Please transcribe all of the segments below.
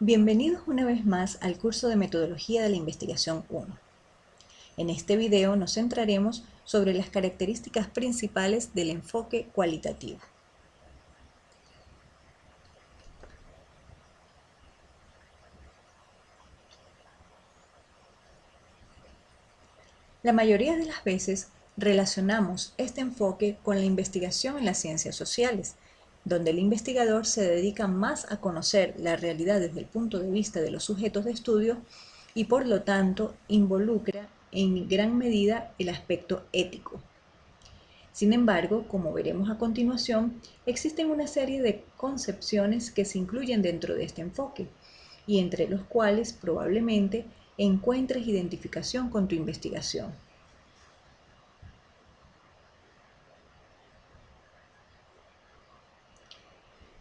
Bienvenidos una vez más al curso de Metodología de la Investigación 1. En este video nos centraremos sobre las características principales del enfoque cualitativo. La mayoría de las veces relacionamos este enfoque con la investigación en las ciencias sociales, donde el investigador se dedica más a conocer la realidad desde el punto de vista de los sujetos de estudio y por lo tanto involucra en gran medida el aspecto ético. Sin embargo, como veremos a continuación, existen una serie de concepciones que se incluyen dentro de este enfoque y entre los cuales probablemente encuentres identificación con tu investigación.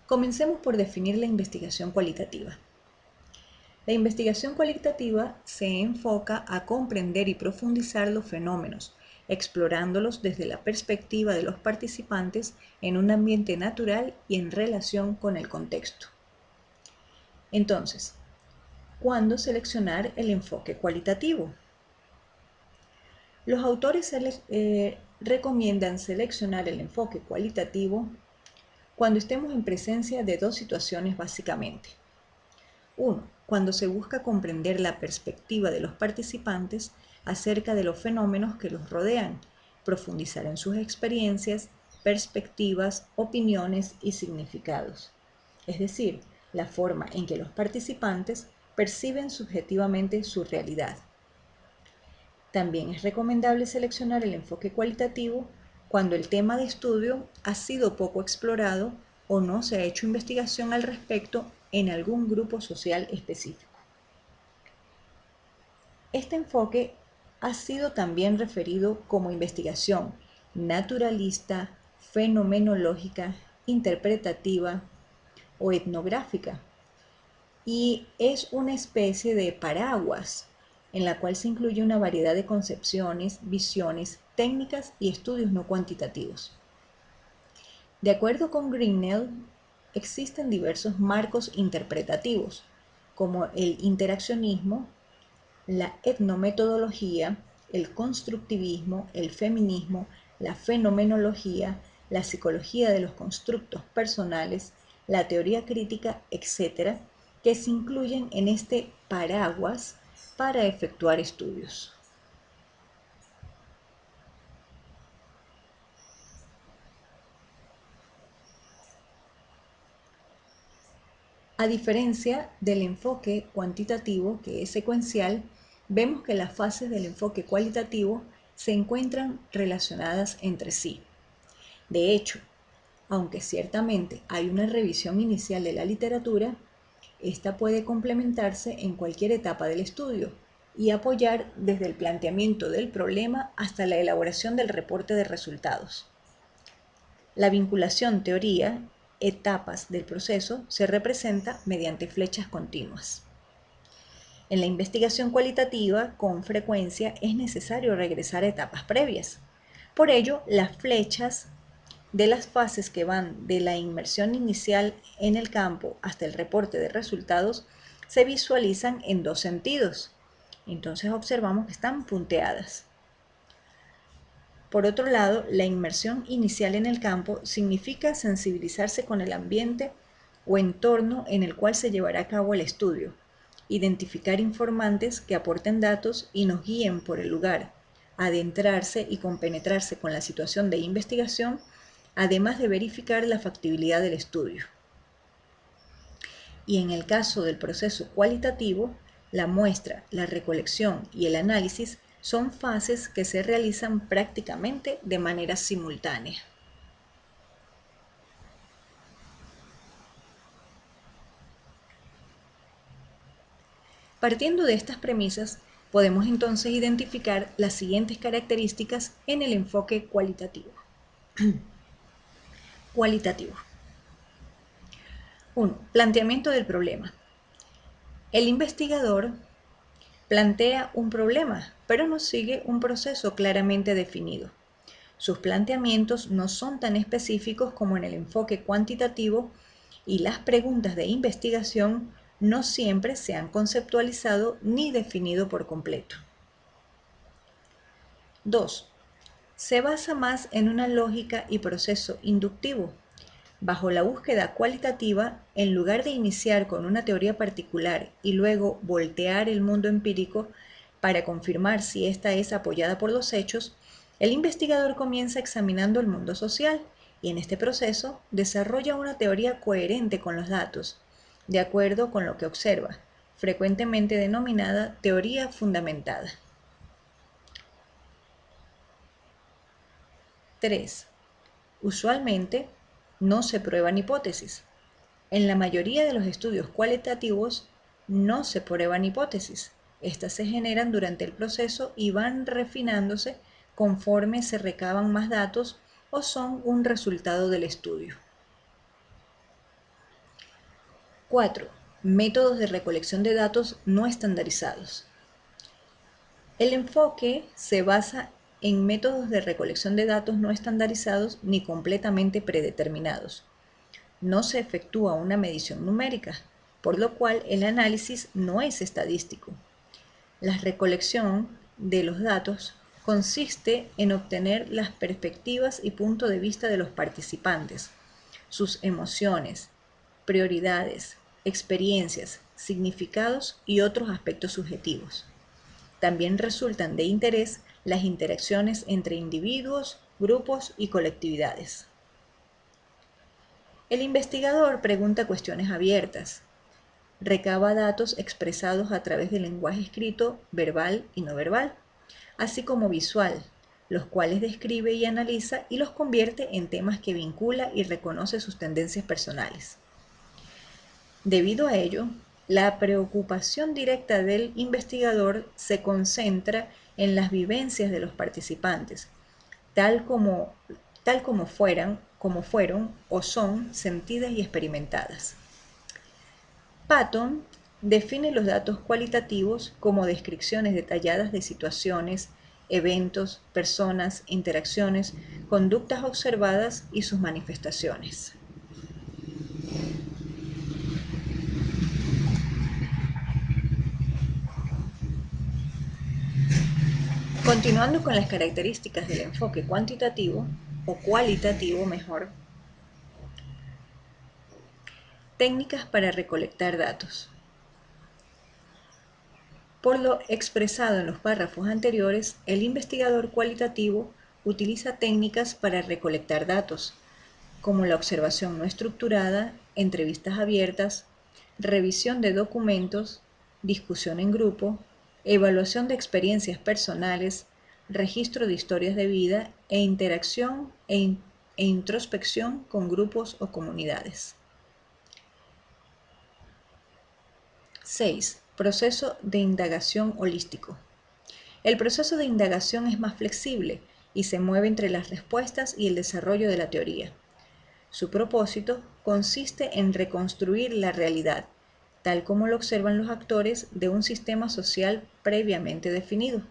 Comencemos por definir la investigación cualitativa. La investigación cualitativa se enfoca a comprender y profundizar los fenómenos, explorándolos desde la perspectiva de los participantes en un ambiente natural y en relación con el contexto. Entonces, ¿cuándo seleccionar el enfoque cualitativo? Los autores recomiendan seleccionar el enfoque cualitativo cuando estemos en presencia de dos situaciones básicamente. 1. Cuando se busca comprender la perspectiva de los participantes acerca de los fenómenos que los rodean, profundizar en sus experiencias, perspectivas, opiniones y significados. Es decir, la forma en que los participantes perciben subjetivamente su realidad. También es recomendable seleccionar el enfoque cualitativo cuando el tema de estudio ha sido poco explorado o no se ha hecho investigación al respecto en algún grupo social específico. Este enfoque ha sido también referido como investigación naturalista, fenomenológica, interpretativa o etnográfica, y es una especie de paraguas en la cual se incluye una variedad de concepciones, visiones, técnicas y estudios no cuantitativos. De acuerdo con Grinnell, existen diversos marcos interpretativos, como el interaccionismo, la etnometodología, el constructivismo, el feminismo, la fenomenología, la psicología de los constructos personales, la teoría crítica, etc., que se incluyen en este paraguas para efectuar estudios. A diferencia del enfoque cuantitativo, que es secuencial, vemos que las fases del enfoque cualitativo se encuentran relacionadas entre sí. De hecho, aunque ciertamente hay una revisión inicial de la literatura, esta puede complementarse en cualquier etapa del estudio y apoyar desde el planteamiento del problema hasta la elaboración del reporte de resultados. La vinculación teoría, etapas del proceso, se representa mediante flechas continuas. En la investigación cualitativa, con frecuencia es necesario regresar a etapas previas. Por ello, las flechas de las fases que van de la inmersión inicial en el campo hasta el reporte de resultados se visualizan en dos sentidos. Entonces observamos que están punteadas. Por otro lado, la inmersión inicial en el campo significa sensibilizarse con el ambiente o entorno en el cual se llevará a cabo el estudio, identificar informantes que aporten datos y nos guíen por el lugar, adentrarse y compenetrarse con la situación de investigación, además de verificar la factibilidad del estudio. Y en el caso del proceso cualitativo, la muestra, la recolección y el análisis son fases que se realizan prácticamente de manera simultánea. Partiendo de estas premisas, podemos entonces identificar las siguientes características en el enfoque cualitativo. Cualitativo. 1. Planteamiento del problema. El investigador plantea un problema, pero no sigue un proceso claramente definido. Sus planteamientos no son tan específicos como en el enfoque cuantitativo y las preguntas de investigación no siempre se han conceptualizado ni definido por completo. 2. Se basa más en una lógica y proceso inductivo. Bajo la búsqueda cualitativa, en lugar de iniciar con una teoría particular y luego voltear el mundo empírico para confirmar si ésta es apoyada por los hechos, el investigador comienza examinando el mundo social y en este proceso desarrolla una teoría coherente con los datos, de acuerdo con lo que observa, frecuentemente denominada teoría fundamentada. 3. Usualmente no se prueban hipótesis. En la mayoría de los estudios cualitativos no se prueban hipótesis. Estas se generan durante el proceso y van refinándose conforme se recaban más datos o son un resultado del estudio. 4. Métodos de recolección de datos no estandarizados. El enfoque se basa en métodos de recolección de datos no estandarizados ni completamente predeterminados. No se efectúa una medición numérica, por lo cual el análisis no es estadístico. La recolección de los datos consiste en obtener las perspectivas y punto de vista de los participantes, sus emociones, prioridades, experiencias, significados y otros aspectos subjetivos. También resultan de interés las interacciones entre individuos, grupos y colectividades. El investigador pregunta cuestiones abiertas, recaba datos expresados a través del lenguaje escrito, verbal y no verbal, así como visual, los cuales describe y analiza y los convierte en temas que vincula y reconoce sus tendencias personales. Debido a ello, la preocupación directa del investigador se concentra en las vivencias de los participantes, tal como fueron o son sentidas y experimentadas. Patton define los datos cualitativos como descripciones detalladas de situaciones, eventos, personas, interacciones, conductas observadas y sus manifestaciones. Continuando con las características del enfoque cuantitativo, o cualitativo mejor, técnicas para recolectar datos. Por lo expresado en los párrafos anteriores, el investigador cualitativo utiliza técnicas para recolectar datos, como la observación no estructurada, entrevistas abiertas, revisión de documentos, discusión en grupo, evaluación de experiencias personales, registro de historias de vida e interacción e introspección con grupos o comunidades. 6. Proceso de indagación holístico. El proceso de indagación es más flexible y se mueve entre las respuestas y el desarrollo de la teoría. Su propósito consiste en reconstruir la realidad, tal como lo observan los actores de un sistema social previamente definido.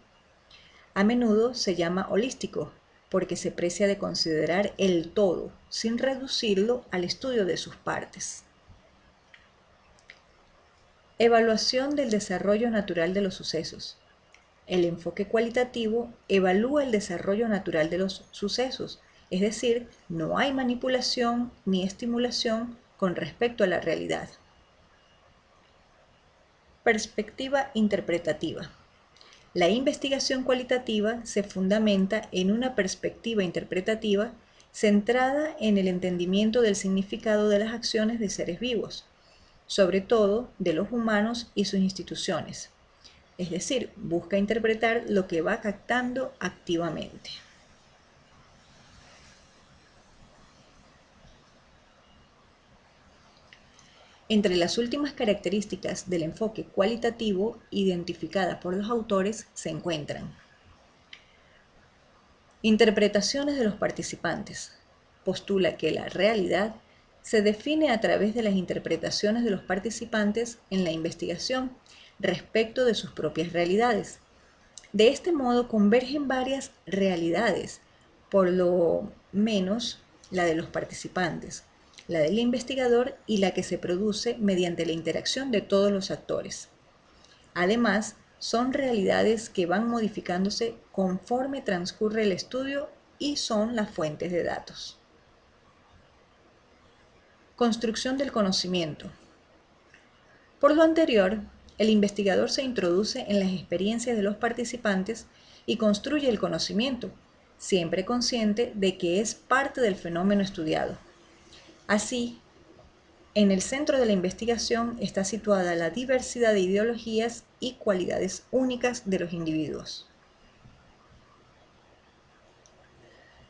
A menudo se llama holístico, porque se precia de considerar el todo, sin reducirlo al estudio de sus partes. Evaluación del desarrollo natural de los sucesos. El enfoque cualitativo evalúa el desarrollo natural de los sucesos, es decir, no hay manipulación ni estimulación con respecto a la realidad. Perspectiva interpretativa. La investigación cualitativa se fundamenta en una perspectiva interpretativa centrada en el entendimiento del significado de las acciones de seres vivos, sobre todo de los humanos y sus instituciones. Es decir, busca interpretar lo que va captando activamente. Entre las últimas características del enfoque cualitativo identificadas por los autores se encuentran: interpretaciones de los participantes. Postula que la realidad se define a través de las interpretaciones de los participantes en la investigación respecto de sus propias realidades. De este modo convergen varias realidades, por lo menos la de los participantes, la del investigador y la que se produce mediante la interacción de todos los actores. Además, son realidades que van modificándose conforme transcurre el estudio y son las fuentes de datos. Construcción del conocimiento. Por lo anterior, el investigador se introduce en las experiencias de los participantes y construye el conocimiento, siempre consciente de que es parte del fenómeno estudiado. Así, en el centro de la investigación está situada la diversidad de ideologías y cualidades únicas de los individuos.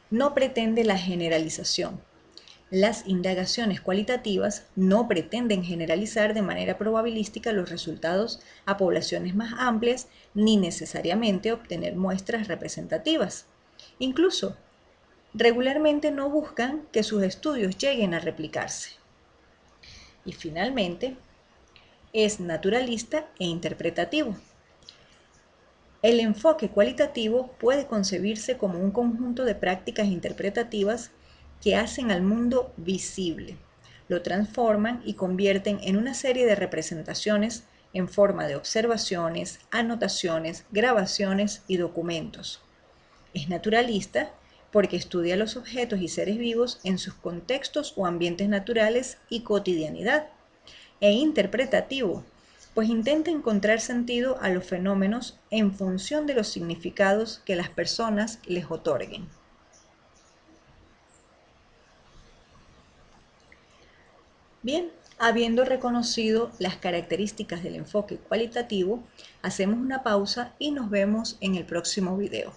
No pretende la generalización. Las indagaciones cualitativas no pretenden generalizar de manera probabilística los resultados a poblaciones más amplias ni necesariamente obtener muestras representativas. Incluso, regularmente no buscan que sus estudios lleguen a replicarse. Y finalmente, es naturalista e interpretativo. El enfoque cualitativo puede concebirse como un conjunto de prácticas interpretativas que hacen al mundo visible, lo transforman y convierten en una serie de representaciones en forma de observaciones, anotaciones, grabaciones y documentos. Es naturalista porque estudia los objetos y seres vivos en sus contextos o ambientes naturales y cotidianidad, e interpretativo, pues intenta encontrar sentido a los fenómenos en función de los significados que las personas les otorguen. Bien, habiendo reconocido las características del enfoque cualitativo, hacemos una pausa y nos vemos en el próximo video.